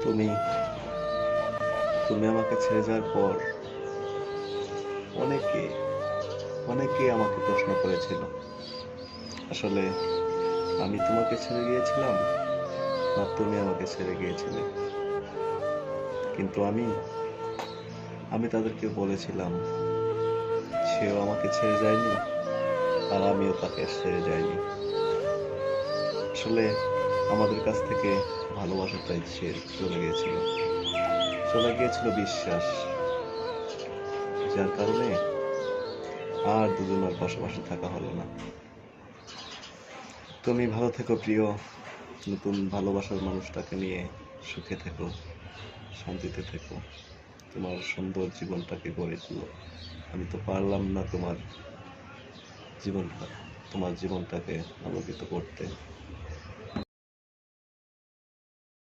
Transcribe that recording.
তুমি তুমি আমাকে ছেড়ে যাওয়ার পর অনেকে অনেকে আমাকে প্রশ্ন করেছিল, আসলে আমি তোমাকে ছেড়ে গিয়েছিলাম না তুমি আমাকে ছেড়ে গিয়েছিলে। কিন্তু আমি তাদেরকে বলেছিলাম, সেও আমাকে ছেড়ে যায়নি আর আমিও তাকে ছেড়ে যাইনি। আসলে আমাদের কাছ থেকে ভালোবাসাটাই সে চলে গিয়েছিল বিশ্বাস, যার কারণে আর দুজনের পাশাপাশি থাকা হলো না। তুমি ভালো থেকো প্রিয়, নতুন ভালোবাসার মানুষটাকে নিয়ে সুখে থেকো, শান্তিতে থেকো, তোমার সুন্দর জীবনটাকে গড়ে তুলো। আমি তো পারলাম না জীবনটা তোমার জীবনটাকে আলোকিত করতে।